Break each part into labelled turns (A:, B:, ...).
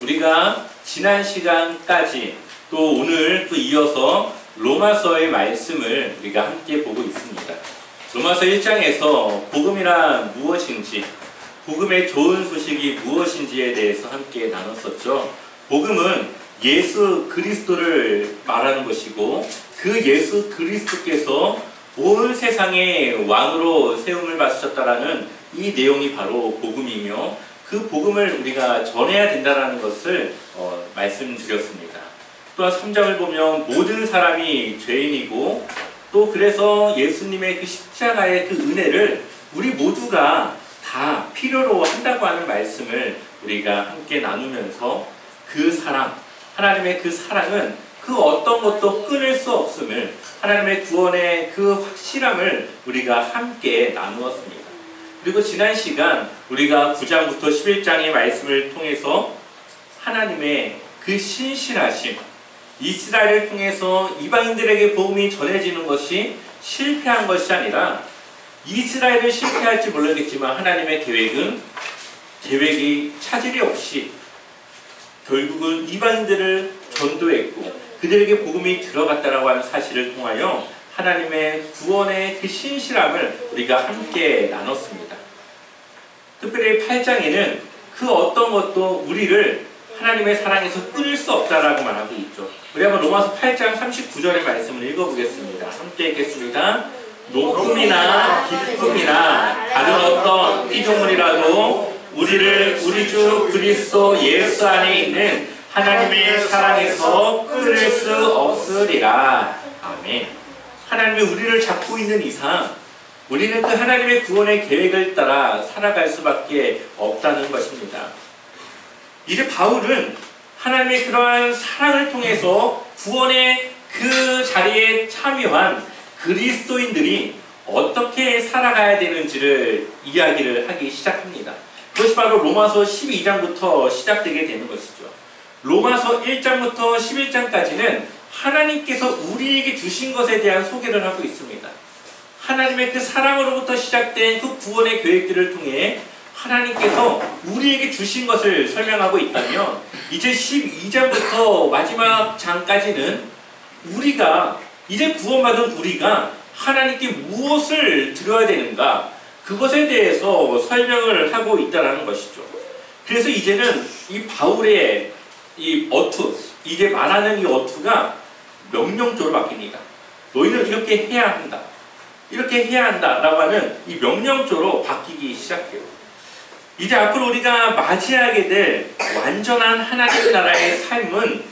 A: 우리가 지난 시간까지 또 오늘 또 이어서 로마서의 말씀을 우리가 함께 보고 있습니다. 로마서 1장에서 복음이란 무엇인지, 복음의 좋은 소식이 무엇인지에 대해서 함께 나눴었죠. 복음은 예수 그리스도를 말하는 것이고, 그 예수 그리스도께서 온 세상의 왕으로 세움을 받으셨다라는 이 내용이 바로 복음이며, 그 복음을 우리가 전해야 된다는 것을 말씀드렸습니다. 또한 3장을 보면 모든 사람이 죄인이고, 또 그래서 예수님의 그 십자가의 그 은혜를 우리 모두가 다 필요로 한다고 하는 말씀을 우리가 함께 나누면서, 그 사랑, 하나님의 그 사랑은 그 어떤 것도 끊을 수 없음을, 하나님의 구원의 그 확실함을 우리가 함께 나누었습니다. 그리고 지난 시간 우리가 9장부터 11장의 말씀을 통해서 하나님의 그 신실하심, 이스라엘을 통해서 이방인들에게 복음이 전해지는 것이 실패한 것이 아니라, 이스라엘은 실패할지 모르겠지만 하나님의 계획이 차질이 없이 결국은 이방인들을 전도했고 그들에게 복음이 들어갔다라고 하는 사실을 통하여 하나님의 구원의 그 신실함을 우리가 함께 나눴습니다. 특별히 8장에는 그 어떤 것도 우리를 하나님의 사랑에서 끊을 수 없다라고 말하고 있죠. 우리 한번 로마서 8장 39절의 말씀을 읽어보겠습니다. 함께 읽겠습니다. 높음이나 기쁨이나 다른 어떤 피조물이라도 우리를 우리 주 그리스도 예수 안에 있는 하나님의 사랑에서 끊을 수 없으리라. 아멘. 하나님이 우리를 잡고 있는 이상 우리는 그 하나님의 구원의 계획을 따라 살아갈 수밖에 없다는 것입니다. 이제 바울은 하나님의 그러한 사랑을 통해서 구원의 그 자리에 참여한 그리스도인들이 어떻게 살아가야 되는지를 이야기를 하기 시작합니다. 그것이 바로 로마서 12장부터 시작되게 되는 것이죠. 로마서 1장부터 11장까지는 하나님께서 우리에게 주신 것에 대한 소개를 하고 있습니다. 하나님의 그 사랑으로부터 시작된 그 구원의 계획들을 통해 하나님께서 우리에게 주신 것을 설명하고 있다면, 이제 12장부터 마지막 장까지는 우리가, 이제 구원받은 우리가 하나님께 무엇을 드려야 되는가, 그것에 대해서 설명을 하고 있다는 것이죠. 그래서 이제는 이 바울의 이 어투, 이제 말하는 이 어투가 명령조로 바뀝니다. 너희는 이렇게 해야 한다, 이렇게 해야 한다 라고 하는 이 명령조로 바뀌기 시작해요. 이제 앞으로 우리가 맞이하게 될 완전한 하나님 나라의 삶은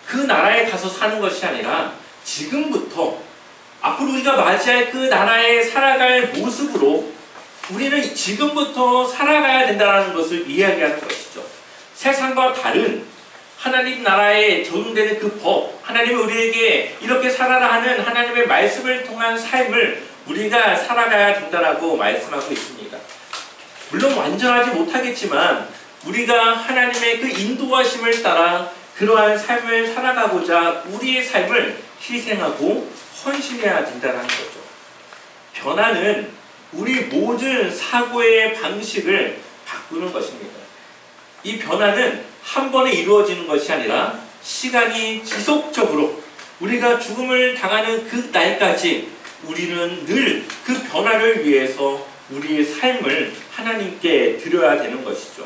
A: 그 나라에 가서 사는 것이 아니라 지금부터 앞으로 우리가 맞이할 그 나라에 살아갈 모습으로 우리는 지금부터 살아가야 된다는 것을 이야기하는 것이죠. 세상과 다른 하나님 나라에 적용되는 그 법, 하나님이 우리에게 이렇게 살아라 하는 하나님의 말씀을 통한 삶을 우리가 살아가야 된다라고 말씀하고 있습니다. 물론 완전하지 못하겠지만 우리가 하나님의 그 인도하심을 따라 그러한 삶을 살아가고자 우리의 삶을 희생하고 헌신해야 된다는 거죠. 변화는 우리 모든 사고의 방식을 바꾸는 것입니다. 이 변화는 한 번에 이루어지는 것이 아니라 시간이 지속적으로 우리가 죽음을 당하는 그 날까지 우리는 늘 그 변화를 위해서 우리의 삶을 하나님께 드려야 되는 것이죠.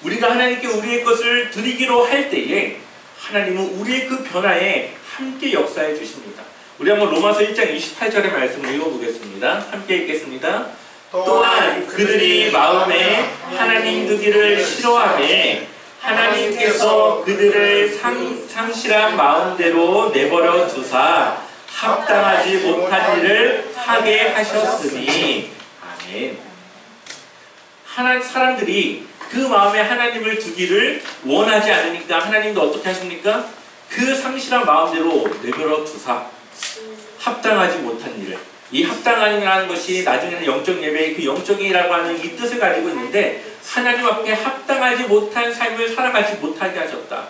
A: 우리가 하나님께 우리의 것을 드리기로 할 때에 하나님은 우리의 그 변화에 함께 역사해 주십니다. 우리 한번 로마서 1장 28절의 말씀을 읽어보겠습니다. 함께 읽겠습니다. 또한 그들이 마음에 하나님 두기를 싫어하매 하나님께서 그들을 상실한 마음대로 내버려 두사 합당하지 못한 일을 하게 하셨으니. 아멘. 사람들이 그 마음에 하나님을 두기를 원하지 않으니까 하나님도 어떻게 하십니까? 그 상실한 마음대로 내버려 두사 합당하지 못한 일을, 이 합당함이라는 것이 나중에는 영적 예배의 그 영적이라고 하는 이 뜻을 가지고 있는데, 하나님 앞에 합당하지 못한 삶을 살아가지 못하게 하셨다.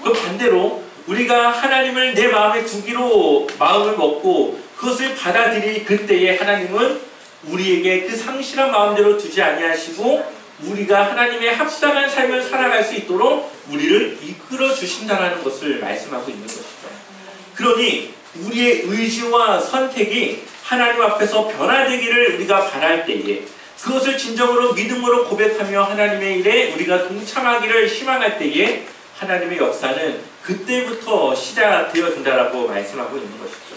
A: 그 반대로 우리가 하나님을 내 마음에 두기로 마음을 먹고 그것을 받아들일 그때에 하나님은 우리에게 그 상실한 마음대로 두지 아니하시고 우리가 하나님의 합당한 삶을 살아갈 수 있도록 우리를 이끌어 주신다는 것을 말씀하고 있는 것이죠. 그러니 우리의 의지와 선택이 하나님 앞에서 변화되기를 우리가 바랄 때에, 그것을 진정으로 믿음으로 고백하며 하나님의 일에 우리가 동참하기를 희망할 때에 하나님의 역사는 그때부터 시작되어진다라고 말씀하고 있는 것이죠.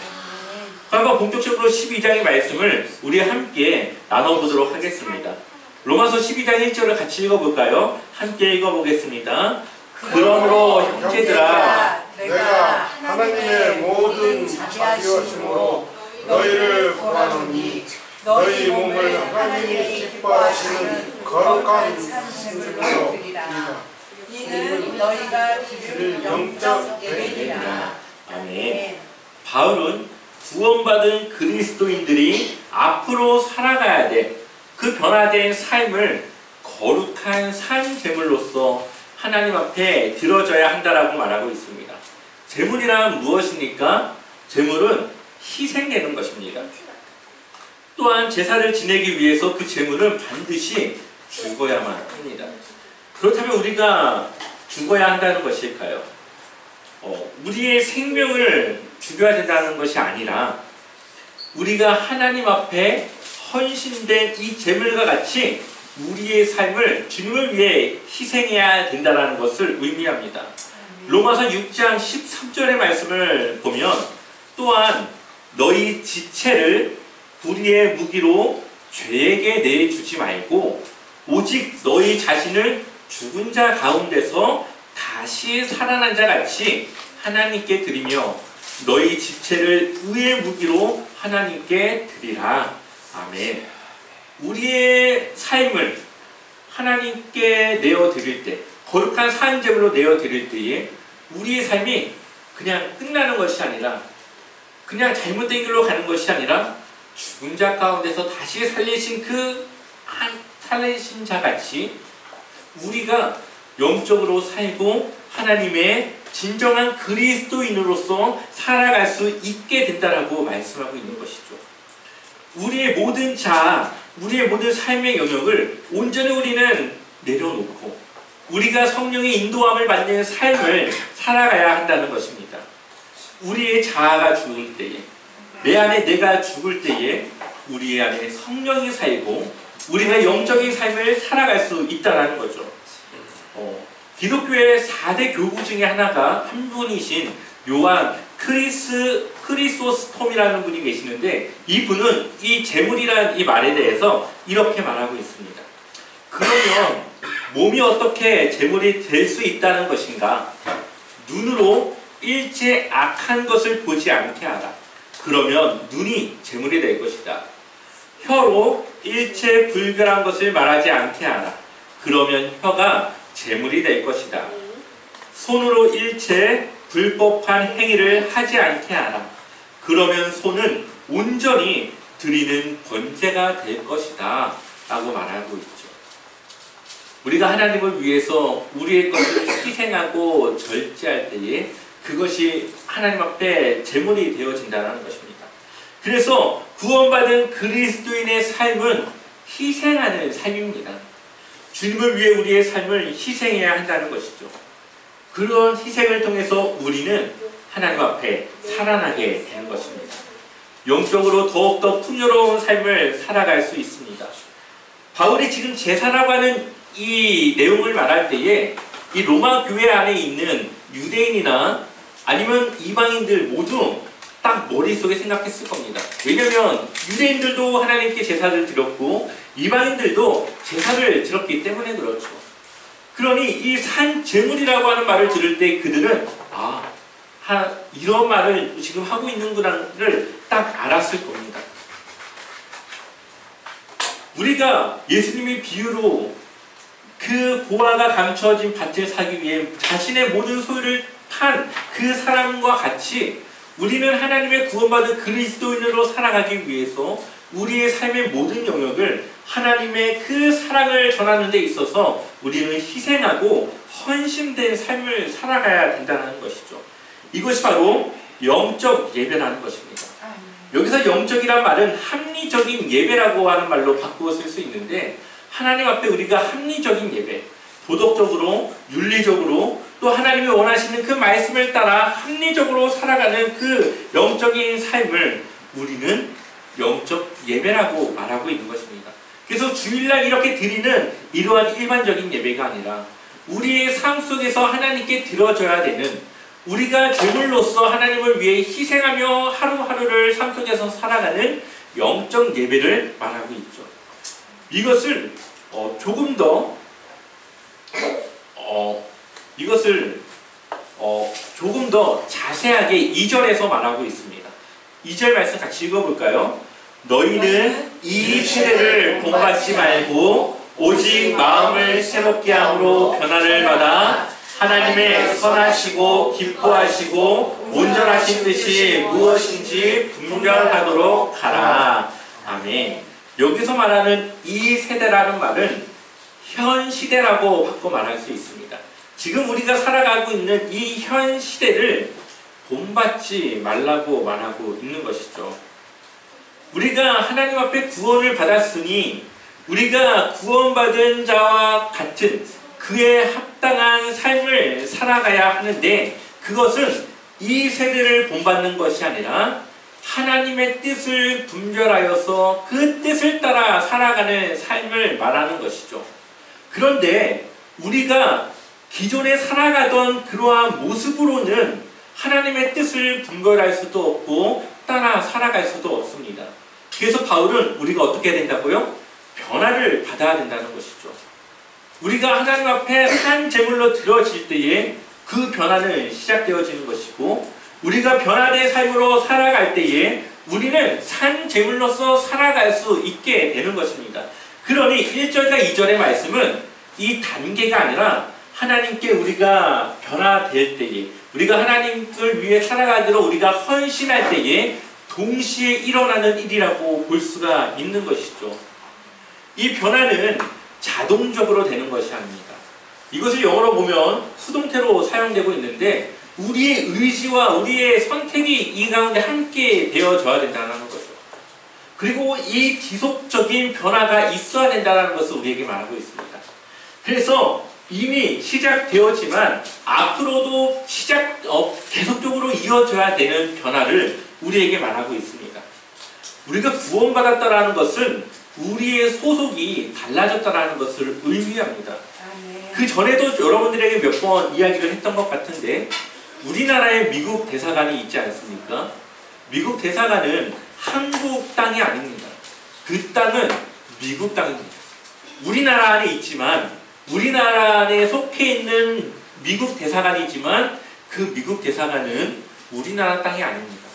A: 한번 본격적으로 12장의 말씀을 우리 함께 나눠보도록 하겠습니다. 로마서 12장 1절을 같이 읽어볼까요? 함께 읽어보겠습니다. 그러므로 형제들아,
B: 내가 하나님의 모든 자비하심으로 너희를 구하노니 너희 몸을 하나님이 기뻐하시는 거룩한 산물로 드리라. 이는 너희가 드릴 영적 예배니라.
A: 아멘. 바울은 구원받은 그리스도인들이 앞으로 살아가야 될 그 변화된 삶을 거룩한 산 제물로서 하나님 앞에 드려져야 한다라고 말하고 있습니다. 제물이란 무엇입니까? 제물은 희생되는 것입니다. 또한 제사를 지내기 위해서 그 제물은 반드시 죽어야만 합니다. 그렇다면 우리가 죽어야 한다는 것일까요? 우리의 생명을 죽여야 된다는 것이 아니라 우리가 하나님 앞에 헌신된 이 제물과 같이 우리의 삶을 주님을 위해 희생해야 된다는 것을 의미합니다. 로마서 6장 13절의 말씀을 보면, 또한 너희 지체를 불의의 무기로 죄에게 내주지 말고 오직 너희 자신을 죽은 자 가운데서 다시 살아난 자 같이 하나님께 드리며 너희 지체를 의의 무기로 하나님께 드리라. 아멘. 우리의 삶을 하나님께 내어드릴 때, 거룩한 산제물로 내어드릴 때에 우리의 삶이 그냥 끝나는 것이 아니라, 그냥 잘못된 길로 가는 것이 아니라 죽은 자 가운데서 다시 살리신 살리신 자 같이 우리가 영적으로 살고 하나님의 진정한 그리스도인으로서 살아갈 수 있게 된다라고 말씀하고 있는 것이죠. 우리의 모든 자아, 우리의 모든 삶의 영역을 온전히 우리는 내려놓고 우리가 성령의 인도함을 받는 삶을 살아가야 한다는 것입니다. 우리의 자아가 죽을 때에, 내 안에 내가 죽을 때에 우리 안에 성령이 살고 우리가 영적인 삶을 살아갈 수 있다는 거죠. 기독교의 4대 교부 중에 하나가 한 분이신 요한 크리소스톰이라는 분이 계시는데, 이분은 이 제물이라는 이 말에 대해서 이렇게 말하고 있습니다. 그러면 몸이 어떻게 제물이 될 수 있다는 것인가? 눈으로 일체 악한 것을 보지 않게 하라. 그러면 눈이 제물이 될 것이다. 혀로 일체 불결한 것을 말하지 않게 하라. 그러면 혀가 제물이 될 것이다. 손으로 일체 불법한 행위를 하지 않게 하라. 그러면 손은 온전히 드리는 번제가 될 것이다 라고 말하고 있죠. 우리가 하나님을 위해서 우리의 것을 희생하고 절제할 때에 그것이 하나님 앞에 제물이 되어진다는 것입니다. 그래서 구원받은 그리스도인의 삶은 희생하는 삶입니다. 주님을 위해 우리의 삶을 희생해야 한다는 것이죠. 그런 희생을 통해서 우리는 하나님 앞에 살아나게 되는 것입니다. 영적으로 더욱더 풍요로운 삶을 살아갈 수 있습니다. 바울이 지금 제사라고 하는 이 내용을 말할 때에 이 로마 교회 안에 있는 유대인이나 아니면 이방인들 모두 딱 머릿속에 생각했을 겁니다. 왜냐하면 유대인들도 하나님께 제사를 드렸고 이방인들도 제사를 드렸기 때문에 그렇죠. 그러니 이 산 제물이라고 하는 말을 들을 때 그들은 이런 말을 지금 하고 있는구나를 딱 알았을 겁니다. 우리가 예수님의 비유로 그 보화가 감춰진 밭을 사기 위해 자신의 모든 소유를 판 그 사람과 같이 우리는 하나님의 구원받은 그리스도인으로 살아가기 위해서 우리의 삶의 모든 영역을 하나님의 그 사랑을 전하는 데 있어서 우리는 희생하고 헌신된 삶을 살아가야 된다는 것이죠. 이것이 바로 영적 예배라는 것입니다. 여기서 영적이란 말은 합리적인 예배라고 하는 말로 바꾸어 쓸 수 있는데, 하나님 앞에 우리가 합리적인 예배, 도덕적으로, 윤리적으로 또 하나님이 원하시는 그 말씀을 따라 합리적으로 살아가는 그 영적인 삶을 우리는 영적 예배라고 말하고 있는 것입니다. 그래서 주일날 이렇게 드리는 이러한 일반적인 예배가 아니라 우리의 삶 속에서 하나님께 드려져야 되는, 우리가 제물로서 하나님을 위해 희생하며 하루하루를 삶 속에서 살아가는 영적 예배를 말하고 있죠. 이것을 조금 더 자세하게 2절에서 말하고 있습니다. 2절 말씀 같이 읽어볼까요? 너희는 이 세대를 본받지 말고 오직 마음을 새롭게 함으로 변화를 받아 하나님의 선하시고 기뻐하시고 온전하신 뜻이 무엇인지 분별하도록 하라. 아멘. 여기서 말하는 이 세대라는 말은 현 시대라고 바꿔 말할 수 있습니다. 지금 우리가 살아가고 있는 이 현 시대를 본받지 말라고 말하고 있는 것이죠. 우리가 하나님 앞에 구원을 받았으니 우리가 구원받은 자와 같은 그에 합당한 삶을 살아가야 하는데, 그것은 이 세대를 본받는 것이 아니라 하나님의 뜻을 분별하여서 그 뜻을 따라 살아가는 삶을 말하는 것이죠. 그런데 우리가 기존에 살아가던 그러한 모습으로는 하나님의 뜻을 분별할 수도 없고 따라 살아갈 수도 없습니다. 그래서 바울은 우리가 어떻게 해야 된다고요? 변화를 받아야 된다는 것이죠. 우리가 하나님 앞에 산 제물로 드려질 때에 그 변화는 시작되어지는 것이고, 우리가 변화된 삶으로 살아갈 때에 우리는 산 제물로서 살아갈 수 있게 되는 것입니다. 그러니 1절과 2절의 말씀은 이 단계가 아니라 하나님께 우리가 변화될 때에, 우리가 하나님을 위해 살아가기로 우리가 헌신할 때에 동시에 일어나는 일이라고 볼 수가 있는 것이죠. 이 변화는 자동적으로 되는 것이 아닙니다. 이것을 영어로 보면 수동태로 사용되고 있는데, 우리의 의지와 우리의 선택이 이 가운데 함께 되어져야 된다는 거죠. 그리고 이 지속적인 변화가 있어야 된다는 것을 우리에게 말하고 있습니다. 그래서 이미 시작되었지만 앞으로도 계속적으로 이어져야 되는 변화를 우리에게 말하고 있습니다. 우리가 구원받았다는 것은 우리의 소속이 달라졌다는 것을 의미합니다. 그 전에도 여러분들에게 몇 번 이야기를 했던 것 같은데, 우리나라에 미국 대사관이 있지 않습니까? 미국 대사관은 한국 땅이 아닙니다. 그 땅은 미국 땅입니다. 우리나라 안에 있지만, 우리나라 안에 속해 있는 미국 대사관이지만 그 미국 대사관은 우리나라 땅이 아닙니다.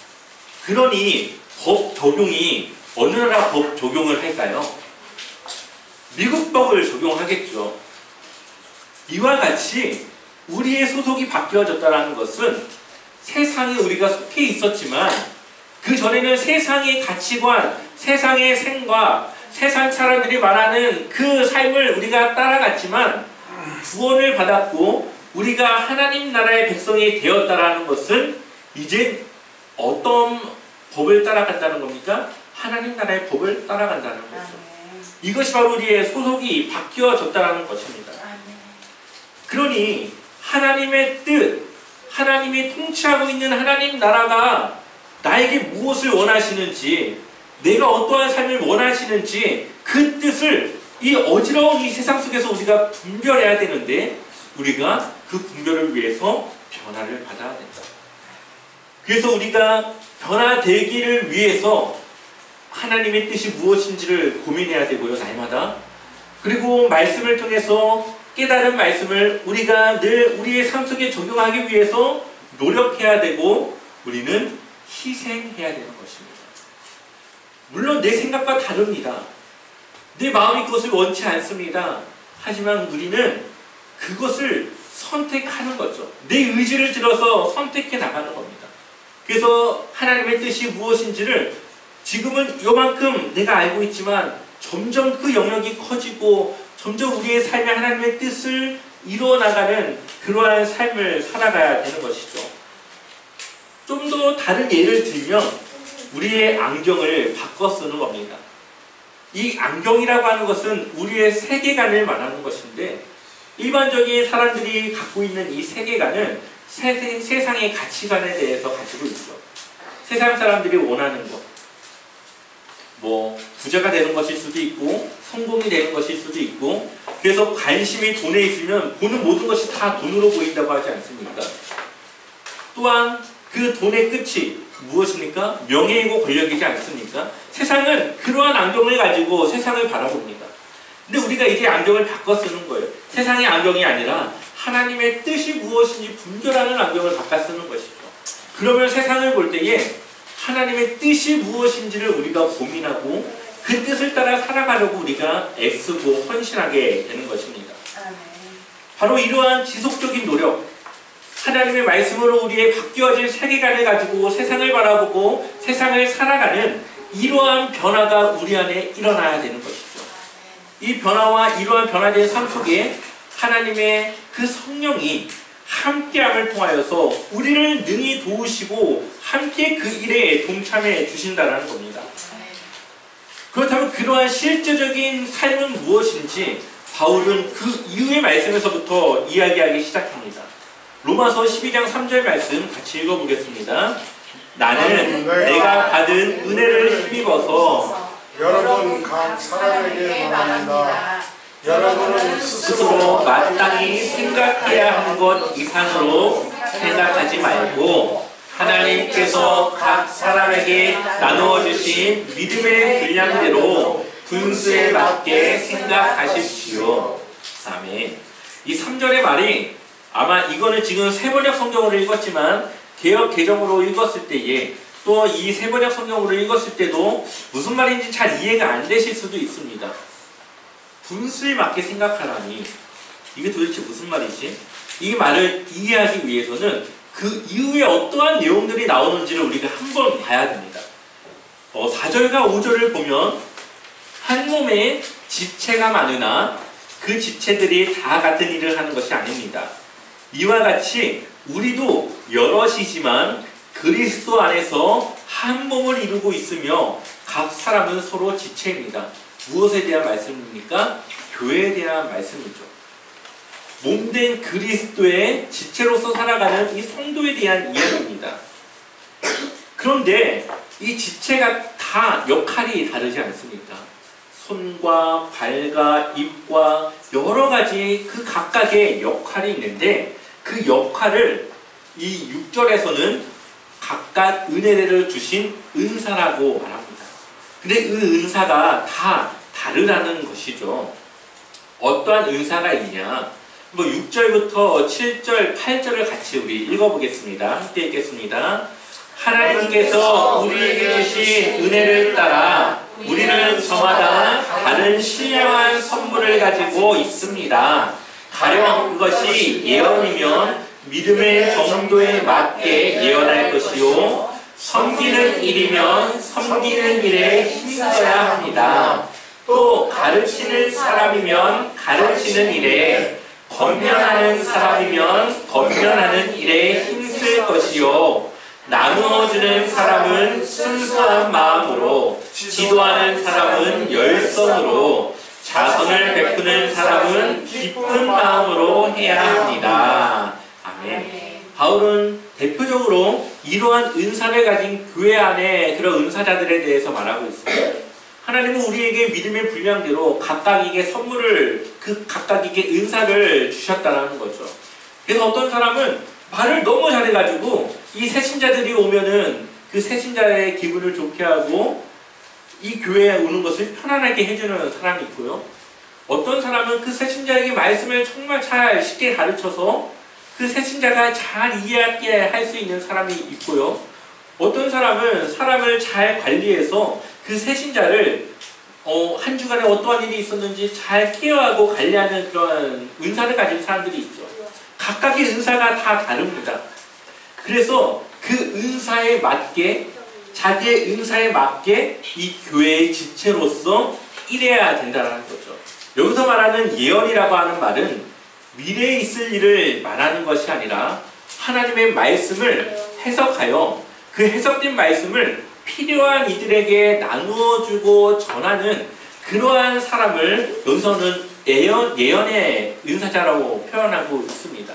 A: 그러니 법 적용이 어느 나라 법 적용을 할까요? 미국 법을 적용하겠죠. 이와 같이 우리의 소속이 바뀌어졌다는 것은 세상에 우리가 속해 있었지만 그 전에는 세상의 가치관, 세상의 생각, 세상 사람들이 말하는 그 삶을 우리가 따라갔지만, 구원을 받았고 우리가 하나님 나라의 백성이 되었다라는 것은 이제 어떤 법을 따라간다는 겁니까? 하나님 나라의 법을 따라간다는 거죠. 이것이 바로 우리의 소속이 바뀌어졌다는 것입니다. 그러니 하나님의 뜻, 하나님이 통치하고 있는 하나님 나라가 나에게 무엇을 원하시는지, 내가 어떠한 삶을 원하시는지 그 뜻을 이 어지러운 이 세상 속에서 우리가 분별해야 되는데, 우리가 그 분별을 위해서 변화를 받아야 된다. 그래서 우리가 변화되기를 위해서 하나님의 뜻이 무엇인지를 고민해야 되고요, 날마다. 그리고 말씀을 통해서 깨달은 말씀을 우리가 늘 우리의 삶 속에 적용하기 위해서 노력해야 되고, 우리는 희생해야 되는 것입니다. 물론 내 생각과 다릅니다. 내 마음이 그것을 원치 않습니다. 하지만 우리는 그것을 선택하는 거죠. 내 의지를 들어서 선택해 나가는 겁니다. 그래서 하나님의 뜻이 무엇인지를 지금은 요만큼 내가 알고 있지만 점점 그 영역이 커지고 점점 우리의 삶에 하나님의 뜻을 이루어나가는 그러한 삶을 살아가야 되는 것이죠. 좀 더 다른 예를 들면 우리의 안경을 바꿔 쓰는 겁니다. 이 안경이라고 하는 것은 우리의 세계관을 말하는 것인데, 일반적인 사람들이 갖고 있는 이 세계관은 세상의 가치관에 대해서 가지고 있죠. 세상 사람들이 원하는 것, 뭐 부자가 되는 것일 수도 있고 성공이 되는 것일 수도 있고, 그래서 관심이 돈에 있으면 보는 모든 것이 다 돈으로 보인다고 하지 않습니까? 또한 그 돈의 끝이 무엇입니까? 명예이고 권력이지 않습니까? 세상은 그러한 안경을 가지고 세상을 바라봅니다. 근데 우리가 이제 안경을 바꿔 쓰는 거예요. 세상의 안경이 아니라 하나님의 뜻이 무엇인지 분별하는 안경을 바꿔 쓰는 것이죠. 그러면 세상을 볼 때에 하나님의 뜻이 무엇인지를 우리가 고민하고 그 뜻을 따라 살아가려고 우리가 애쓰고 헌신하게 되는 것입니다. 바로 이러한 지속적인 노력, 하나님의 말씀으로 우리의 바뀌어질 세계관을 가지고 세상을 바라보고 세상을 살아가는 이러한 변화가 우리 안에 일어나야 되는 것이죠. 이 변화와 이러한 변화된 삶 속에 하나님의 그 성령이 함께함을 통하여서 우리를 능히 도우시고 함께 그 일에 동참해 주신다는 겁니다. 그렇다면 그러한 실제적인 삶은 무엇인지 바울은 그 이후의 말씀에서부터 이야기하기 시작합니다. 로마서 12장 3절 말씀 같이 읽어보겠습니다. 나는 내가 받은 은혜를 힘입어서
B: 여러분 각 사람에게 말한다. 여러분은
A: 스스로 마땅히 생각해야 하는 것 이상으로 생각하지 말고 하나님께서 각 사람에게 나누어 주신 믿음의 분량대로 분수에 맞게 생각하십시오. 아멘. 이 3절의 말이, 아마 이거는 지금 세번역 성경으로 읽었지만 개역 개정으로 읽었을 때에 또 이 세번역 성경으로 읽었을 때도 무슨 말인지 잘 이해가 안 되실 수도 있습니다. 분수에 맞게 생각하라니, 이게 도대체 무슨 말이지? 이 말을 이해하기 위해서는 그 이후에 어떠한 내용들이 나오는지를 우리가 한번 봐야 됩니다. 4절과 5절을 보면 한 몸에 지체가 많으나 그 지체들이 다 같은 일을 하는 것이 아닙니다. 이와 같이 우리도 여럿이지만 그리스도 안에서 한 몸을 이루고 있으며 각 사람은 서로 지체입니다. 무엇에 대한 말씀입니까? 교회에 대한 말씀이죠. 몸된 그리스도의 지체로서 살아가는 이 성도에 대한 이야기입니다. 그런데 이 지체가 다 역할이 다르지 않습니까? 손과 발과 입과 여러 가지 그 각각의 역할이 있는데, 그 역할을 이 6절에서는 각각 은혜를 주신 은사라고 말합니다. 근데 그 은사가 다 다르다는 것이죠. 어떠한 은사가 있냐? 6절부터 7절, 8절을 같이 우리 읽어보겠습니다. 함께 읽겠습니다. 하나님께서 우리에게 주신 은혜를 따라 우리는 저마다 다른 신령한 선물을 가지고 있습니다. 가령 그것이 예언이면 믿음의 정도에 맞게 예언할 것이요, 섬기는 일이면 섬기는 일에 힘써야 합니다. 또 가르치는 사람이면 가르치는 일에, 권면하는 사람이면 권면하는 일에 힘쓸 것이요, 나누어주는 사람은 순수한 마음으로, 지도하는 사람은 열성으로, 자선을 베푸는 사람은 기쁜 마음으로 해야 합니다. 아멘. 바울은 대표적으로 이러한 은사를 가진 교회 안에 그런 은사자들에 대해서 말하고 있습니다. 하나님은 우리에게 믿음의 분량대로 각각에게 선물을, 그 각각에게 은사를 주셨다는 거죠. 그래서 어떤 사람은 말을 너무 잘해가지고 이 새신자들이 오면은 그 새신자의 기분을 좋게 하고 이 교회에 오는 것을 편안하게 해주는 사람이 있고요. 어떤 사람은 그 새신자에게 말씀을 정말 잘 쉽게 가르쳐서 그 새신자가 잘 이해하게 할 수 있는 사람이 있고요. 어떤 사람은 사람을 잘 관리해서 그 새신자를 한 주간에 어떠한 일이 있었는지 잘 케어하고 관리하는 그런 은사를 가진 사람들이 있죠. 각각의 은사가 다 다릅니다. 그래서 그 은사에 맞게, 자기의 은사에 맞게 이 교회의 지체로서 일해야 된다는 거죠. 여기서 말하는 예언이라고 하는 말은 미래에 있을 일을 말하는 것이 아니라 하나님의 말씀을 해석하여 그 해석된 말씀을 필요한 이들에게 나누어주고 전하는 그러한 사람을 여기서는 예언의 은사자라고 표현하고 있습니다.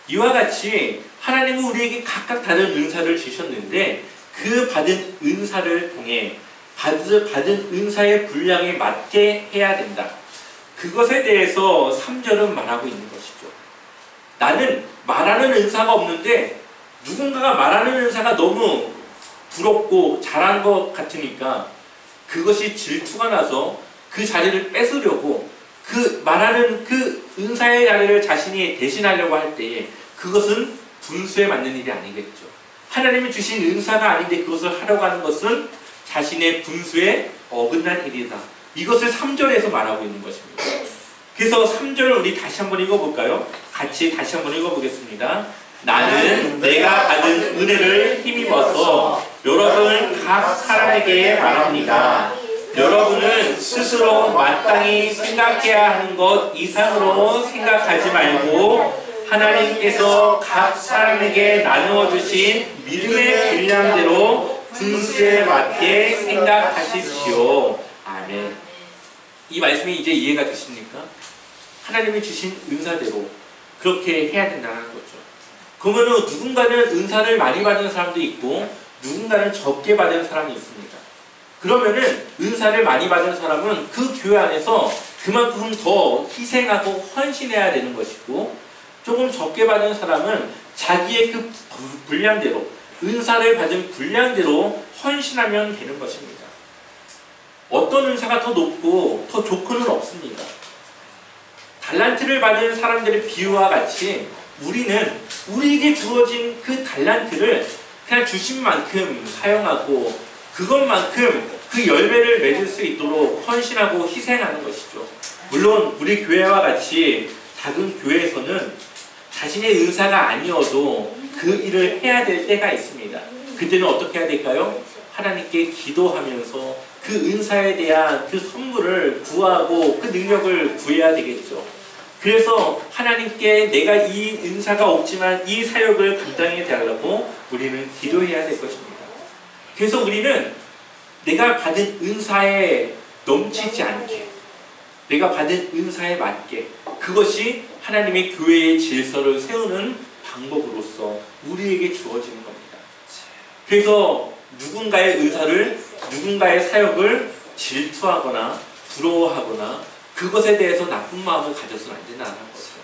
A: 이와 같이 하나님은 우리에게 각각 다른 은사를 주셨는데 그 받은 은사를 통해 받은 은사의 분량에 맞게 해야 된다. 그것에 대해서 3절은 말하고 있는 것이죠. 나는 말하는 은사가 없는데 누군가가 말하는 은사가 너무 부럽고 잘한 것 같으니까 그것이 질투가 나서 그 자리를 뺏으려고 그 말하는 그 은사의 자리를 자신이 대신하려고 할 때에 그것은 분수에 맞는 일이 아니겠죠. 하나님이 주신 은사가 아닌데 그것을 하려고 하는 것은 자신의 분수에 어긋난 일이다. 이것을 3절에서 말하고 있는 것입니다. 그래서 3절을 우리 다시 한번 읽어볼까요? 같이 다시 한번 읽어보겠습니다. 나는 내가 받은 은혜를 힘입어서 여러분 각 사람에게 말합니다. 여러분은 스스로 마땅히 생각해야 하는 것 이상으로 생각하지 말고 하나님께서 각 사람에게 나누어 주신 믿음의 분량대로 분수에 맞게 생각하십시오. 아멘. 이 말씀이 이제 이해가 되십니까? 하나님이 주신 은사대로 그렇게 해야 된다는 거죠. 그러면 누군가는 은사를 많이 받은 사람도 있고 누군가는 적게 받은 사람이 있습니다. 그러면은 은사를 많이 받은 사람은 그 교회 안에서 그만큼 더 희생하고 헌신해야 되는 것이고 조금 적게 받은 사람은 자기의 그 분량대로 은사를 받은 분량대로 헌신하면 되는 것입니다. 어떤 은사가 더 높고 더 좋고는 없습니다. 달란트를 받은 사람들의 비유와 같이 우리는 우리에게 주어진 그 달란트를 그냥 주신 만큼 사용하고 그것만큼 그 열매를 맺을 수 있도록 헌신하고 희생하는 것이죠. 물론 우리 교회와 같이 작은 교회에서는 자신의 은사가 아니어도 그 일을 해야 될 때가 있습니다. 그때는 어떻게 해야 될까요? 하나님께 기도하면서 그 은사에 대한 그 선물을 구하고 그 능력을 구해야 되겠죠. 그래서 하나님께 내가 이 은사가 없지만 이 사역을 감당해 달라고 우리는 기도해야 될 것입니다. 그래서 우리는 내가 받은 은사에 넘치지 않게 내가 받은 은사에 맞게 그것이 하나님의 교회의 질서를 세우는 방법으로서 우리에게 주어지는 겁니다. 그래서 누군가의 은사를 누군가의 사역을 질투하거나 부러워하거나 그것에 대해서 나쁜 마음을 가져서는 안 된다는 거죠.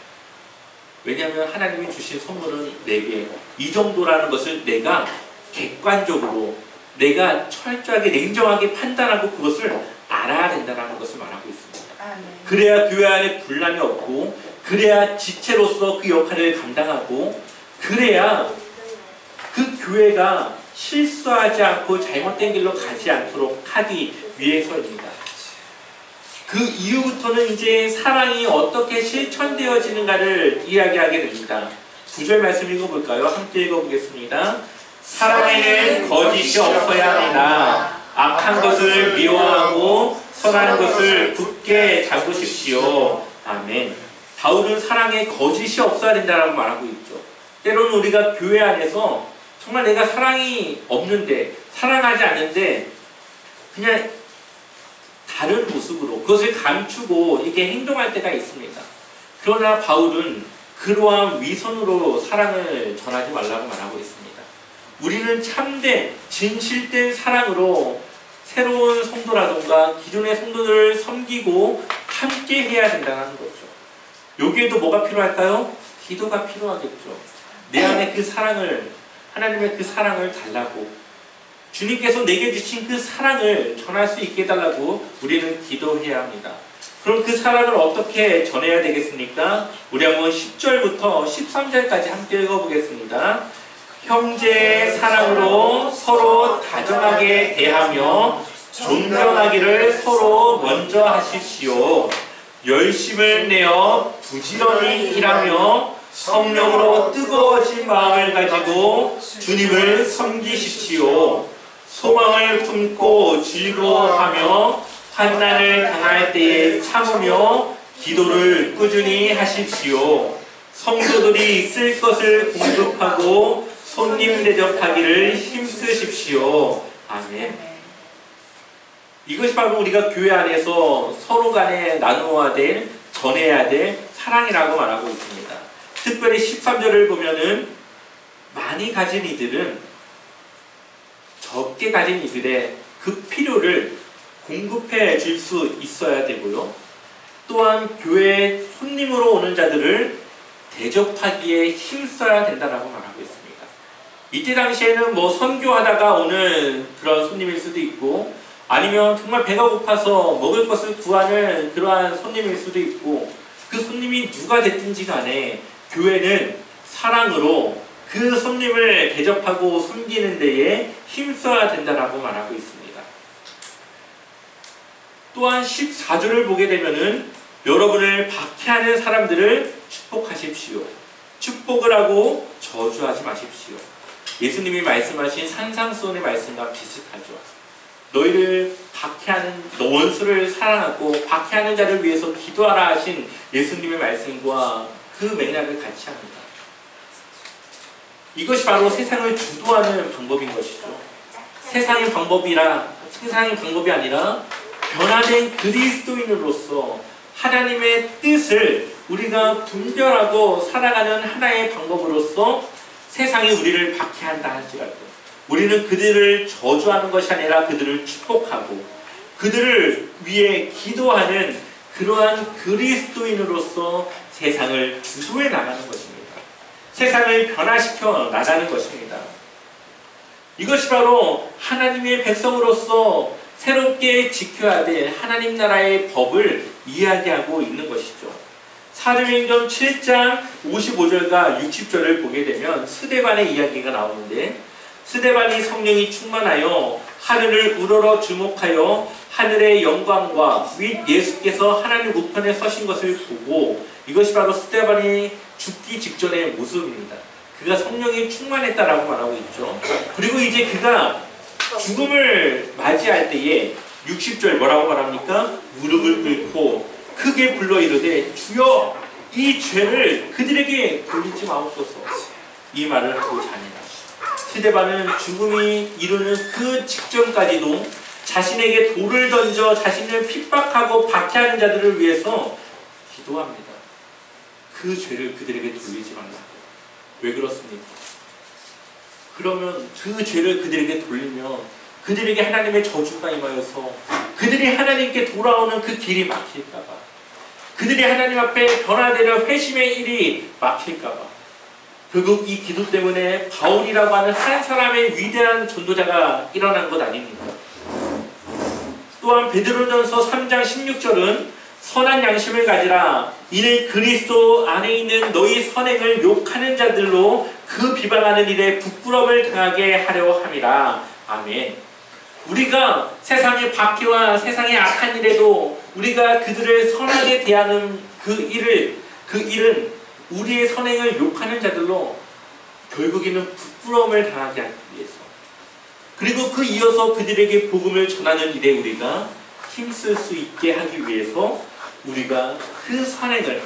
A: 왜냐하면 하나님이 주신 선물은 내게 이 정도라는 것을 내가 객관적으로 내가 철저하게 냉정하게 판단하고 그것을 알아야 된다는 것을 말하고 있습니다. 그래야 교회 안에 분란이 없고 그래야 지체로서 그 역할을 감당하고 그래야 그 교회가 실수하지 않고 잘못된 길로 가지 않도록 하기 위해서입니다. 그 이후부터는 이제 사랑이 어떻게 실천되어지는가를 이야기하게 됩니다. 9절 말씀 읽어볼까요? 함께 읽어보겠습니다. 사랑에는 거짓이 없어야 합니다. 악한 것을 미워하고 선한 것을 굳게 잡으십시오. 아멘. 바울은 사랑에 거짓이 없어야 된다고 말하고 있죠. 때로는 우리가 교회 안에서 정말 내가 사랑이 없는데 사랑하지 않는데 그냥 다른 모습으로 그것을 감추고 이렇게 행동할 때가 있습니다. 그러나 바울은 그러한 위선으로 사랑을 전하지 말라고 말하고 있습니다. 우리는 참된 진실된 사랑으로 새로운 성도라던가 기존의 성도들을 섬기고 함께 해야 된다는 거죠. 여기에도 뭐가 필요할까요? 기도가 필요하겠죠. 내 안에 그 사랑을 하나님의 그 사랑을 달라고 주님께서 내게 주신 그 사랑을 전할 수 있게 해달라고 우리는 기도해야 합니다. 그럼 그 사랑을 어떻게 전해야 되겠습니까? 우리 한번 10절부터 13절까지 함께 읽어보겠습니다. 형제의 사랑으로 서로 다정하게 대하며 존경하기를 서로 먼저 하십시오. 열심을 내어 부지런히 일하며 성령으로 뜨거워진 마음을 가지고 주님을 섬기십시오. 소망을 품고 즐거워하며 환난을 당할 때에 참으며 기도를 꾸준히 하십시오. 성도들이 있을 것을 공급하고 손님 대접하기를 힘쓰십시오. 아멘. 이것이 바로 우리가 교회 안에서 서로 간에 나누어야 될, 전해야 될 사랑이라고 말하고 있습니다. 특별히 13절을 보면은 많이 가진 이들은 적게 가진 이들의 그 필요를 공급해 줄 수 있어야 되고요. 또한 교회에 손님으로 오는 자들을 대접하기에 힘써야 된다라고 말하고 있습니다. 이때 당시에는 뭐 선교하다가 오는 그런 손님일 수도 있고, 아니면 정말 배가 고파서 먹을 것을 구하는 그러한 손님일 수도 있고, 그 손님이 누가 됐든지 간에 교회는 사랑으로 그 손님을 대접하고 섬기는 데에 힘써야 된다라고 말하고 있습니다. 또한 14절을 보게 되면은 여러분을 박해하는 사람들을 축복하십시오. 축복을 하고 저주하지 마십시오. 예수님이 말씀하신 산상수훈의 말씀과 비슷하죠. 너희를 박해하는 원수를 사랑하고 박해하는 자를 위해서 기도하라 하신 예수님의 말씀과 그 맥락을 같이 합니다. 이것이 바로 세상을 주도하는 방법인 것이죠. 세상의 방법이 아니라 변화된 그리스도인으로서 하나님의 뜻을 우리가 분별하고 살아가는 하나의 방법으로서 세상이 우리를 박해한다 할지라도 우리는 그들을 저주하는 것이 아니라 그들을 축복하고 그들을 위해 기도하는 그러한 그리스도인으로서 세상을 주도해 나가는 것입니다. 세상을 변화시켜 나가는 것입니다. 이것이 바로 하나님의 백성으로서 새롭게 지켜야 될 하나님 나라의 법을 이야기하고 있는 것이죠. 사도행전 7장 55절과 60절을 보게 되면 스데반의 이야기가 나오는데, 스데반이 성령이 충만하여 하늘을 우러러 주목하여 하늘의 영광과 및 예수께서 하나님 우편에 서신 것을 보고, 이것이 바로 스데반이 죽기 직전의 모습입니다. 그가 성령이 충만했다라고 말하고 있죠. 그리고 이제 그가 죽음을 맞이할 때에 60절 뭐라고 말합니까? 무릎을 꿇고 크게 불러 이르되 주여 이 죄를 그들에게 돌리지 마옵소서. 이 말을 하고 자니라. 스데반은 죽음이 이르는 그 직전까지도 자신에게 돌을 던져 자신을 핍박하고 박해하는 자들을 위해서 기도합니다. 그 죄를 그들에게 돌리지 말라. 왜 그렇습니까? 그러면 그 죄를 그들에게 돌리면 그들에게 하나님의 저주가 임하여서 그들이 하나님께 돌아오는 그 길이 막힐까봐, 그들이 하나님 앞에 변화되는 회심의 일이 막힐까봐, 결국 이 기도 때문에 바울이라고 하는 한 사람의 위대한 전도자가 일어난 것 아닙니까? 또한 베드로전서 3장 16절은 선한 양심을 가지라. 이는 그리스도 안에 있는 너희 선행을 욕하는 자들로 그 비방하는 일에 부끄러움을 당하게 하려 함이라. 아멘. 우리가 세상의 박해와 세상의 악한 일에도 우리가 그들을 선하게 대하는 그 일은 우리의 선행을 욕하는 자들로 결국에는 부끄러움을 당하게 하기 위해서, 그리고 그 이어서 그들에게 복음을 전하는 일에 우리가 힘쓸 수 있게 하기 위해서 우리가 그 선행을,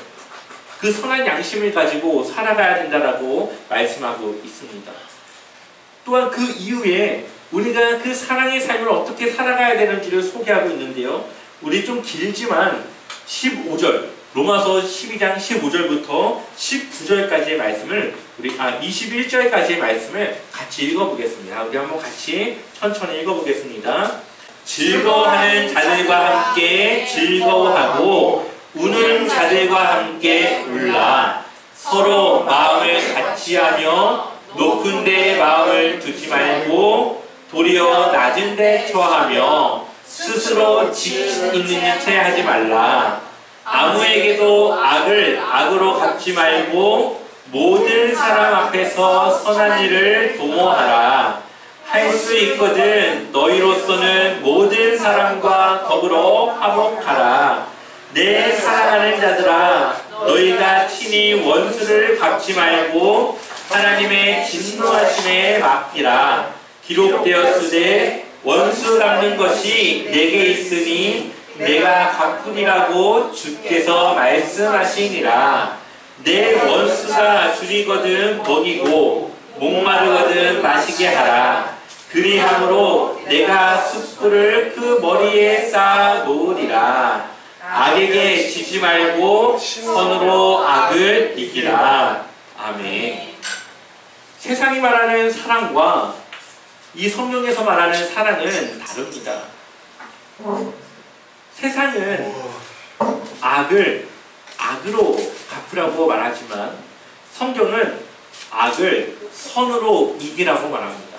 A: 그 선한 양심을 가지고 살아가야 된다라고 말씀하고 있습니다. 또한 그 이후에 우리가 그 사랑의 삶을 어떻게 살아가야 되는지를 소개하고 있는데요. 우리 좀 길지만 15절, 로마서 12장 15절부터 19절까지의 말씀을 21절까지의 말씀을 같이 읽어보겠습니다. 우리 한번 같이 천천히 읽어보겠습니다. 즐거워하는 자들과 함께 즐거워하고 우는 자들과 함께 울라. 서로 마음을 같이하며 높은 데에 마음을 두지 말고 도리어 낮은 데 처하며 스스로 지식 있는 채 하지 말라. 아무에게도 악을 악으로 갚지 말고 모든 사람 앞에서 선한 일을 도모하라. 할 수 있거든 너희로서는 모든 사람과 더불어 화목하라. 내 사랑하는 자들아, 너희가 친히 원수를 갚지 말고 하나님의 진노하심에 맡기라. 기록되었으되 원수 갚는 것이 내게 있으니 내가 갚으리라고 주께서 말씀하시니라. 내 원수가 줄이거든 먹이고 목마르거든 마시게 하라. 그리함으로 내가 숯불을 그 머리에 쌓아 놓으리라. 악에게 지지 말고 선으로 악을 이기라. 아멘. 세상이 말하는 사랑과 이 성경에서 말하는 사랑은 다릅니다. 세상은 악을 악으로 갚으라고 말하지만 성경은 악을 선으로 이기라고 말합니다.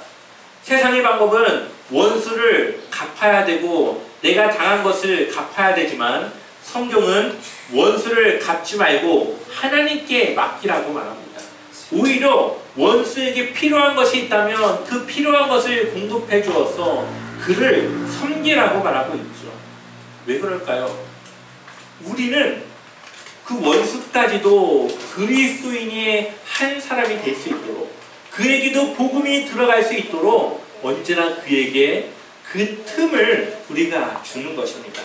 A: 세상의 방법은 원수를 갚아야 되고 내가 당한 것을 갚아야 되지만 성경은 원수를 갚지 말고 하나님께 맡기라고 말합니다. 오히려 원수에게 필요한 것이 있다면 그 필요한 것을 공급해 주어서 그를 섬기라고 말하고 있죠. 왜 그럴까요? 우리는 그 원수까지도 그리스도인의 한 사람이 될 수 있도록 그에게도 복음이 들어갈 수 있도록 언제나 그에게 그 틈을 우리가 주는 것입니다.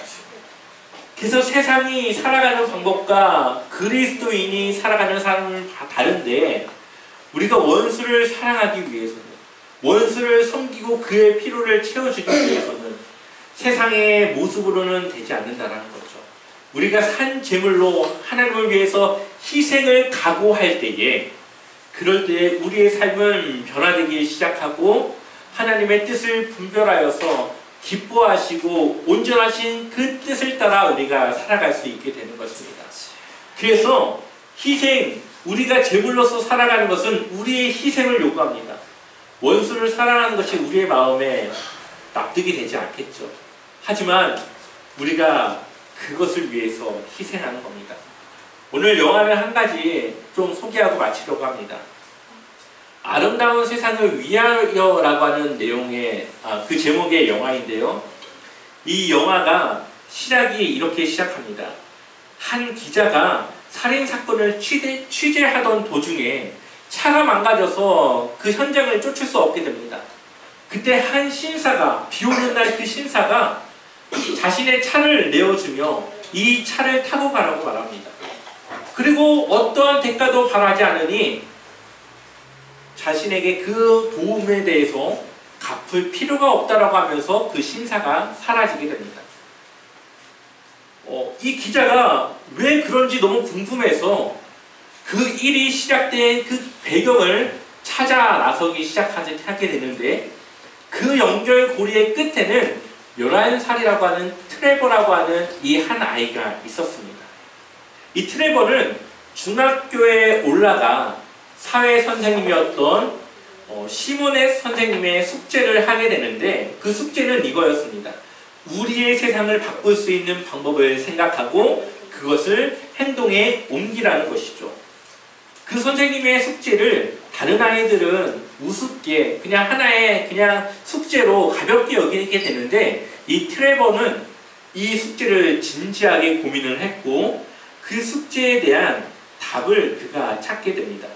A: 그래서 세상이 살아가는 방법과 그리스도인이 살아가는 삶은 다 다른데 우리가 원수를 사랑하기 위해서는 원수를 섬기고 그의 필요를 채워주기 위해서는 세상의 모습으로는 되지 않는다는 거죠. 우리가 산 제물로 하나님을 위해서 희생을 각오할 때에 그럴 때 우리의 삶은 변화되기 시작하고 하나님의 뜻을 분별하여서 기뻐하시고 온전하신 그 뜻을 따라 우리가 살아갈 수 있게 되는 것입니다. 그래서 희생, 우리가 제물로서 살아가는 것은 우리의 희생을 요구합니다. 원수를 사랑하는 것이 우리의 마음에 납득이 되지 않겠죠. 하지만 우리가 그것을 위해서 희생하는 겁니다. 오늘 영화를 한 가지 좀 소개하고 마치려고 합니다. 아름다운 세상을 위하여라고 하는 내용의 그 제목의 영화인데요. 이 영화가 시작이 이렇게 시작합니다. 한 기자가 살인사건을 취재하던 도중에 차가 망가져서 그 현장을 쫓을 수 없게 됩니다. 그때 한 신사가, 비 오는 날 그 신사가 자신의 차를 내어주며 이 차를 타고 가라고 말합니다. 그리고 어떠한 대가도 바라지 않으니 자신에게 그 도움에 대해서 갚을 필요가 없다라고 하면서 그 신사가 사라지게 됩니다. 이 기자가 왜 그런지 너무 궁금해서 그 일이 시작된 그 배경을 찾아 나서기 시작하게 되는데 그 연결고리의 끝에는 11살이라고 하는 트레버라고 하는 이 한 아이가 있었습니다. 이 트레버는 중학교에 올라가 사회 선생님이었던 시모넷 선생님의 숙제를 하게 되는데 그 숙제는 이거였습니다. 우리의 세상을 바꿀 수 있는 방법을 생각하고 그것을 행동에 옮기라는 것이죠. 그 선생님의 숙제를 다른 아이들은 우습게 그냥 하나의 그냥 숙제로 가볍게 여기게 되는데 이 트레버는 이 숙제를 진지하게 고민을 했고 그 숙제에 대한 답을 그가 찾게 됩니다.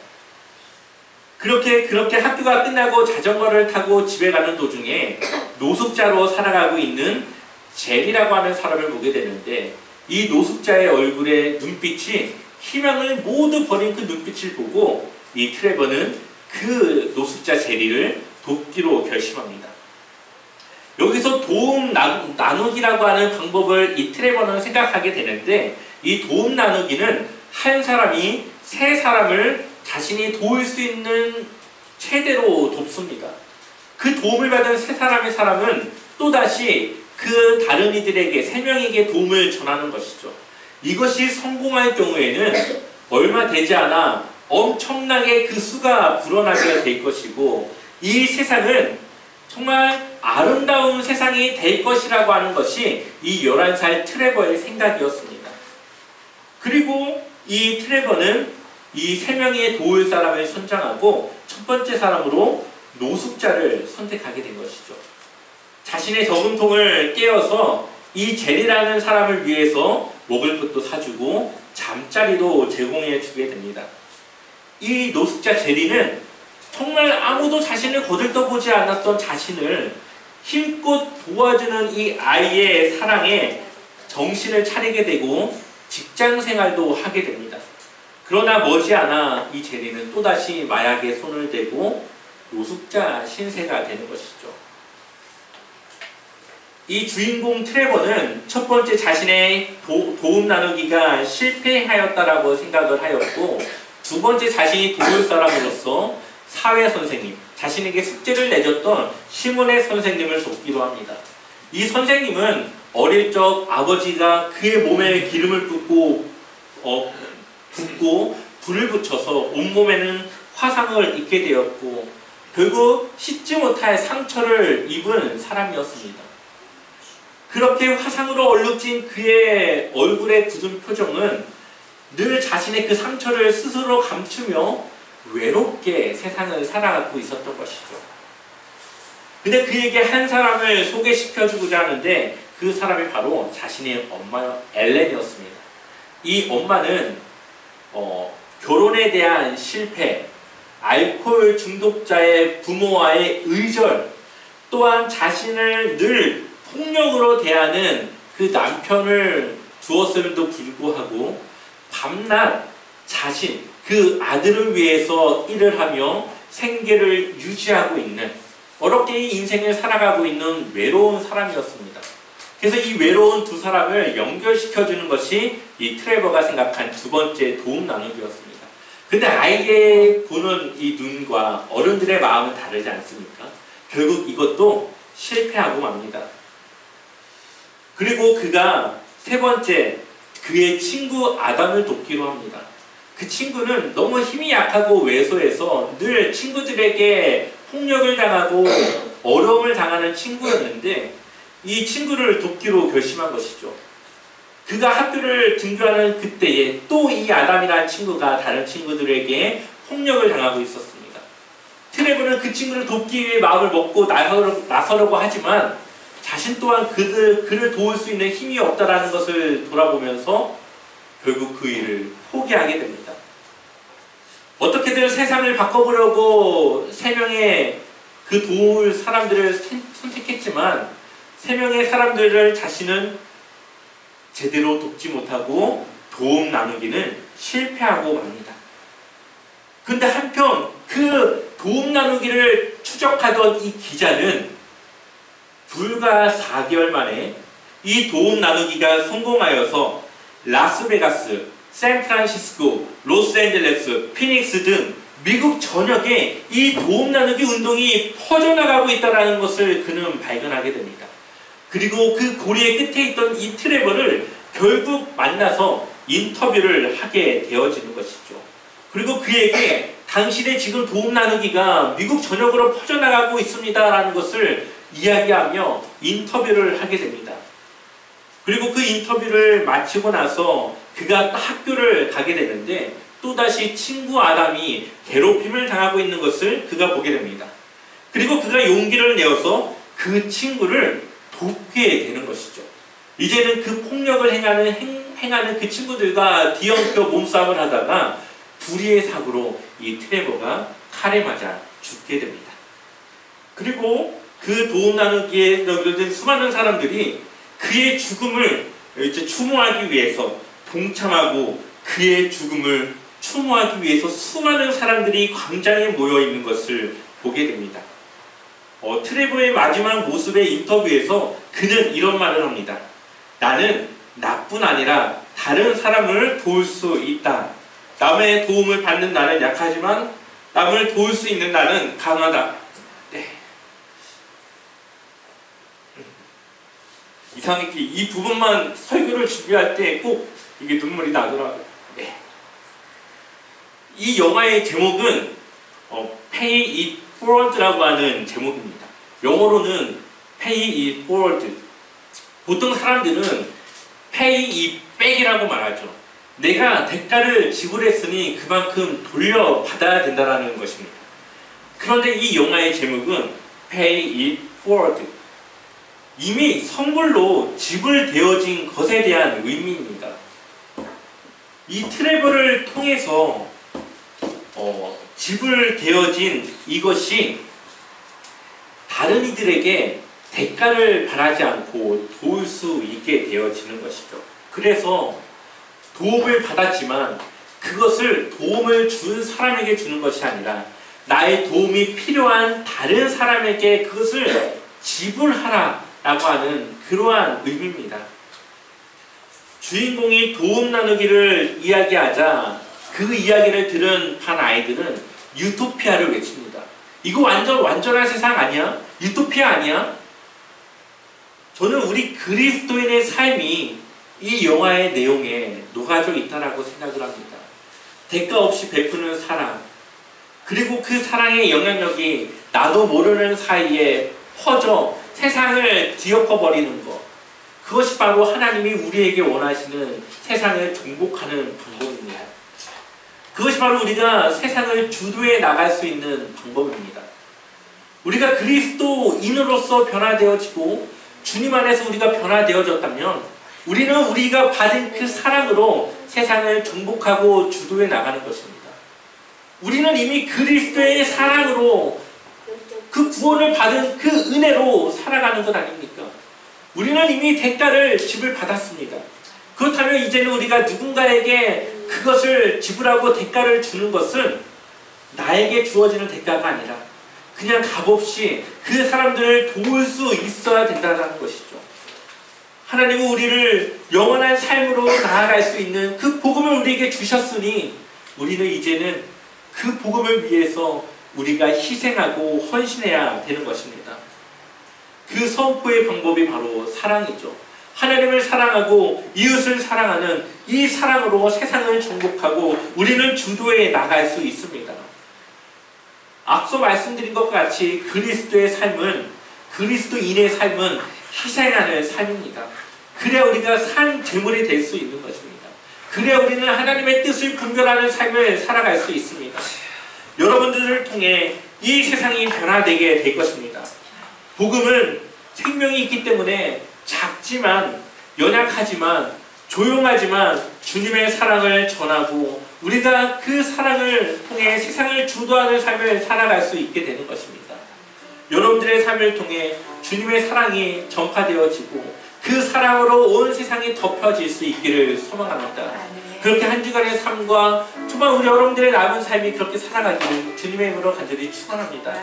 A: 그렇게 학교가 끝나고 자전거를 타고 집에 가는 도중에 노숙자로 살아가고 있는 젤이라고 하는 사람을 보게 되는데 이 노숙자의 얼굴에 눈빛이 희망을 모두 버린 그 눈빛을 보고 이 트레버는 그 노숙자 제리를 돕기로 결심합니다. 여기서 도움 나누기라고 하는 방법을 이 트레버는 생각하게 되는데 이 도움 나누기는 한 사람이 세 사람을 자신이 도울 수 있는 최대로 돕습니다. 그 도움을 받은 세 사람의 사람은 또다시 그 다른 이들에게 세 명에게 도움을 전하는 것이죠. 이것이 성공할 경우에는 얼마 되지 않아 엄청나게 그 수가 불어나게 될 것이고 이 세상은 정말 아름다운 세상이 될 것이라고 하는 것이 이 11살 트레버의 생각이었습니다. 그리고 이 트레버는 이 세 명의 도울 사람을 선정하고 첫 번째 사람으로 노숙자를 선택하게 된 것이죠. 자신의 저금통을 깨어서 이 제리라는 사람을 위해서 먹을 것도 사주고 잠자리도 제공해 주게 됩니다. 이 노숙자 제리는 정말 아무도 자신을 거들떠보지 않았던 자신을 힘껏 도와주는 이 아이의 사랑에 정신을 차리게 되고 직장 생활도 하게 됩니다. 그러나 머지않아 이 제리는 또다시 마약에 손을 대고 노숙자 신세가 되는 것이죠. 이 주인공 트레버는 첫 번째 자신의 도움 나누기가 실패하였다라고 생각을 하였고, 두 번째 자신이 도울 사람으로서 사회 선생님, 자신에게 숙제를 내줬던 시몬의 선생님을 돕기로 합니다. 이 선생님은 어릴 적 아버지가 그의 몸에 기름을 붓고 불을 붙여서 온몸에는 화상을 입게 되었고, 결국 씻지 못할 상처를 입은 사람이었습니다. 그렇게 화상으로 얼룩진 그의 얼굴의 굳은 표정은 늘 자신의 그 상처를 스스로 감추며 외롭게 세상을 살아가고 있었던 것이죠. 근데 그에게 한 사람을 소개시켜주고자 하는데, 그 사람이 바로 자신의 엄마 엘렌이었습니다. 이 엄마는 결혼에 대한 실패, 알코올 중독자의 부모와의 의절, 또한 자신을 늘 폭력으로 대하는 그 남편을 두었음에도 불구하고 밤낮 자신, 그 아들을 위해서 일을 하며 생계를 유지하고 있는, 어렵게 이 인생을 살아가고 있는 외로운 사람이었습니다. 그래서 이 외로운 두 사람을 연결시켜주는 것이 이 트레버가 생각한 두 번째 도움 나누기였습니다. 근데 아이의 보는 이 눈과 어른들의 마음은 다르지 않습니까? 결국 이것도 실패하고 맙니다. 그리고 그가 세 번째, 그의 친구 아담을 돕기로 합니다. 그 친구는 너무 힘이 약하고 왜소해서 늘 친구들에게 폭력을 당하고 어려움을 당하는 친구였는데, 이 친구를 돕기로 결심한 것이죠. 그가 학교를 등교하는 그때에 또 이 아담이라는 친구가 다른 친구들에게 폭력을 당하고 있었습니다. 트레버는 그 친구를 돕기 위해 마음을 먹고 나서려고 하지만 자신 또한 그를 도울 수 있는 힘이 없다라는 것을 돌아보면서 결국 그 일을 포기하게 됩니다. 어떻게든 세상을 바꿔보려고 세 명의 그 도울 사람들을 선택했지만, 세 명의 사람들을 자신은 제대로 돕지 못하고 도움 나누기는 실패하고 맙니다. 그런데 한편 그 도움 나누기를 추적하던 이 기자는 불과 4개월 만에 이 도움 나누기가 성공하여서 라스베가스, 샌프란시스코, 로스앤젤레스, 피닉스 등 미국 전역에 이 도움 나누기 운동이 퍼져나가고 있다는 것을 그는 발견하게 됩니다. 그리고 그 고리의 끝에 있던 이 트레버를 결국 만나서 인터뷰를 하게 되어지는 것이죠. 그리고 그에게 당신의 지금 도움 나누기가 미국 전역으로 퍼져나가고 있습니다라는 것을 이야기하며 인터뷰를 하게 됩니다. 그리고 그 인터뷰를 마치고 나서 그가 학교를 가게 되는데, 또다시 친구 아담이 괴롭힘을 당하고 있는 것을 그가 보게 됩니다. 그리고 그가 용기를 내어서 그 친구를 돕게 되는 것이죠. 이제는 그 폭력을 행하는 그 친구들과 뒤엉켜 몸싸움을 하다가 불의의 사고로 이 트레버가 칼에 맞아 죽게 됩니다. 그리고 그 도움 나누기에 연결된 수많은 사람들이 그의 죽음을 이제 추모하기 위해서 동참하고, 그의 죽음을 추모하기 위해서 수많은 사람들이 광장에 모여 있는 것을 보게 됩니다. 트레버의 마지막 모습의 인터뷰에서 그는 이런 말을 합니다. 나는 나뿐 아니라 다른 사람을 도울 수 있다. 남의 도움을 받는 나는 약하지만 남을 도울 수 있는 나는 강하다. 네. 이상하게 이 부분만 설교를 준비할 때 꼭 이게 눈물이 나더라고요. 네. 이 영화의 제목은 Pay It Forward라고 하는 제목입니다. 영어로는 Pay It Forward. 보통 사람들은 Pay It Back이라고 말하죠. 내가 대가를 지불했으니 그만큼 돌려받아야 된다는 것입니다. 그런데 이 영화의 제목은 Pay It Forward. 이미 선물로 지불되어진 것에 대한 의미입니다. 이 트레버를 통해서 지불되어진 이것이 다른 이들에게 대가를 바라지 않고 도울 수 있게 되어지는 것이죠. 그래서 도움을 받았지만 그것을 도움을 준 사람에게 주는 것이 아니라 나의 도움이 필요한 다른 사람에게 그것을 지불하라라고 하는 그러한 의미입니다. 주인공이 도움 나누기를 이야기하자 그 이야기를 들은 반 아이들은 유토피아를 외칩니다. 이거 완전한 세상 아니야? 유토피아 아니야? 저는 우리 그리스도인의 삶이 이 영화의 내용에 녹아져 있다라고 생각을 합니다. 대가 없이 베푸는 사랑, 그리고 그 사랑의 영향력이 나도 모르는 사이에 퍼져 세상을 뒤엎어버리는 것, 그것이 바로 하나님이 우리에게 원하시는 세상을 정복하는 방법입니다. 그것이 바로 우리가 세상을 주도해 나갈 수 있는 방법입니다. 우리가 그리스도인으로서 변화되어지고 주님 안에서 우리가 변화되어졌다면 우리는 우리가 받은 그 사랑으로 세상을 정복하고 주도해 나가는 것입니다. 우리는 이미 그리스도의 사랑으로 그 구원을 받은 그 은혜로 살아가는 것 아닙니까? 우리는 이미 대가를 지불받았습니다. 그렇다면 이제는 우리가 누군가에게 그것을 지불하고 대가를 주는 것은 나에게 주어지는 대가가 아니라 그냥 값없이 그 사람들을 도울 수 있어야 된다는 것이죠. 하나님은 우리를 영원한 삶으로 나아갈 수 있는 그 복음을 우리에게 주셨으니 우리는 이제는 그 복음을 위해서 우리가 희생하고 헌신해야 되는 것입니다. 그 선포의 방법이 바로 사랑이죠. 하나님을 사랑하고 이웃을 사랑하는 이 사랑으로 세상을 정복하고 우리는 주도해 나갈 수 있습니다. 앞서 말씀드린 것과 같이 그리스도의 삶은, 그리스도인의 삶은 희생하는 삶입니다. 그래야 우리가 산 제물이 될 수 있는 것입니다. 그래야 우리는 하나님의 뜻을 분별하는 삶을 살아갈 수 있습니다. 여러분들을 통해 이 세상이 변화되게 될 것입니다. 복음은 생명이 있기 때문에 작지만, 연약하지만, 조용하지만 주님의 사랑을 전하고 우리가 그 사랑을 통해 세상을 주도하는 삶을 살아갈 수 있게 되는 것입니다. 여러분들의 삶을 통해 주님의 사랑이 전파되어지고 그 사랑으로 온 세상이 덮여질 수 있기를 소망합니다. 그렇게 한 주간의 삶과 정말 우리 여러분들의 남은 삶이 그렇게 살아가기를 주님의 이름으로 간절히 축원합니다.